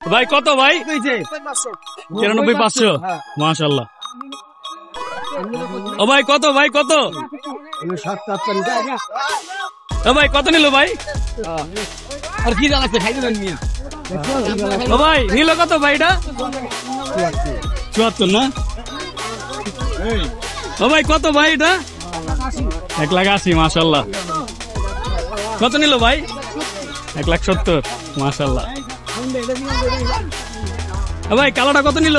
ভাই কত ভাই? 93,500। মাশাআল্লাহ। ও ভাই কত ভাই কত? ও ভাই কত নিল ভাই? আর কি জানাচ্ছে খাইতে দেন মিয়া। ও ভাই নিল কত ভাই এটা? 74 না? ও ভাই কত ভাই এটা? 1,80,000। মাশাআল্লাহ। কত নিল ভাই? 1,70,000। মাশাআল্লাহ। ও ভাই কালোটা কত নিল?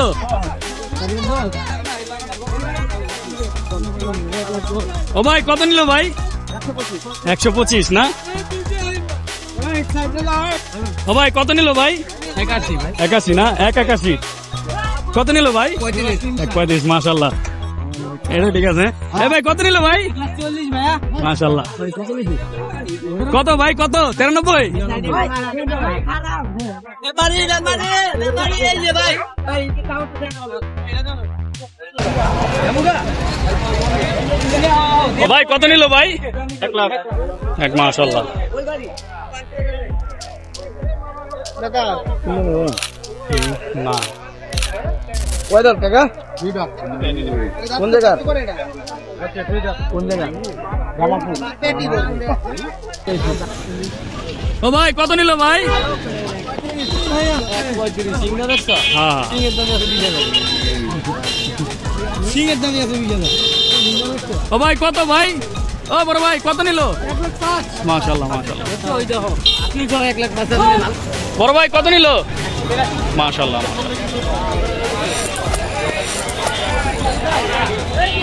ও ভাই কত নিল ভাই? 125 না? ও ভাই কত নিল ভাই? 81 না? 181। কত নিল ভাই? 35। মাশাআল্লাহ। এটা ঠিক আছে। ভাই কত নিল ভাই? 40 ভাইয়া। মাশাআল্লাহ। কত ভাই কত? 93? ভাই কত নিল ভাই? 1 লাখ। মাশাআল্লাহ। না কোন জায়গা? কোন জায়গা? ও ভাই কত নিল ভাই? হ্যাঁ সিংহের দামই আছে 20,000। ও ভাই কত ভাই? ও বড় ভাই কত নিল? মাশাআল্লাহ মাশাআল্লাহ। ওই দেখো আপনি তো 1,05,000 বড় ভাই কত নিল? মাশাআল্লাহ।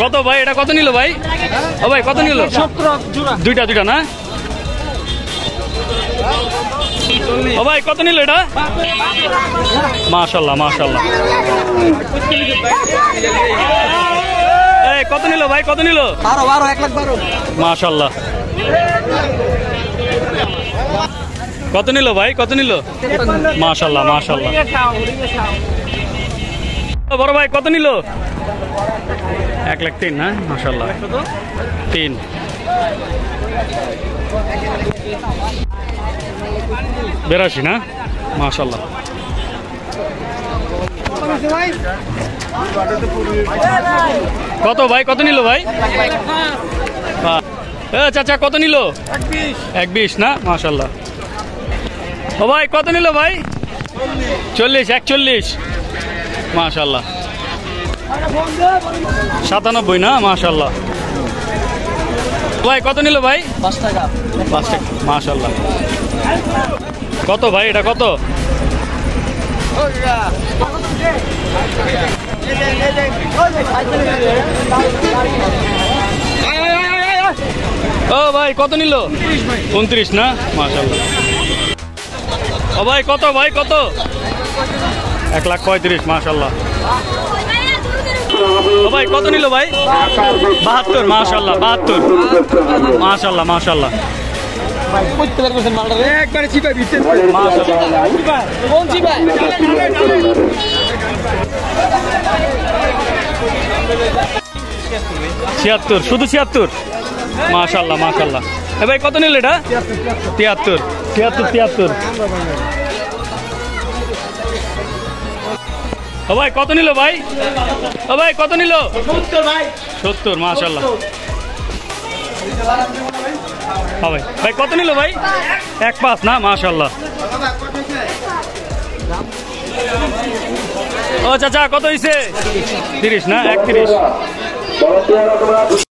কত ভাই এটা কত নিল ভাই? ও ভাই কত নিল? 17 জোড়া। দুইটা না? ও ভাই কত নিল এটা? মাশাআল্লাহ মাশাআল্লাহ। এই কত নিল ভাই কত নিল? 12 1,12,000। মাশাআল্লাহ। কত নিল ভাই কত নিল? মাশাআল্লাহ মাশাআল্লাহ। বড় ভাই কত নিল? 1,03,000 না? মাশাআল্লাহ। 3 82 না? মাশাআল্লাহ। কত ভাই কত নিল ভাই? চাচা কত নিল? 1,20 না? মাশাআল্লাহ। ও ভাই কত নিল ভাই? 40 41। মাশাআল্লাহ। 97 না? মাশাআল্লাহ। ভাই কত নিল ভাই? 5 টাকা। 5 টাকা। মাশাআল্লাহ। কত ভাই এটা কত? ও ভাই কত নিল? 29 না? মাশাআল্লাহ। ও ভাই কত ভাই কত? 1,35,000। মাশাআল্লাহ। ও ভাই কত নিল ভাই? 72। মাশাআল্লাহ 72। মাশাআল্লাহ মাশাআল্লাহ। ভাই কইতে পারবেন মালটা একবারে চিপাই দিতে। মাশাআল্লাহ। কোন চিপাই? 76 শুধু 76। মাশাআল্লাহ মাশাআল্লাহ। এ ভাই কত নিল এটা? 73 73 ও ভাই কত নিল ভাই? ও ভাই কত নিল? 70 ভাই। 70। মাশাআল্লাহ। হ্যাঁ ভাই ভাই কত নিল ভাই? 1,5 না? মাশাআল্লাহ। ও চাচা কত হয়েছে? 30 না? 31।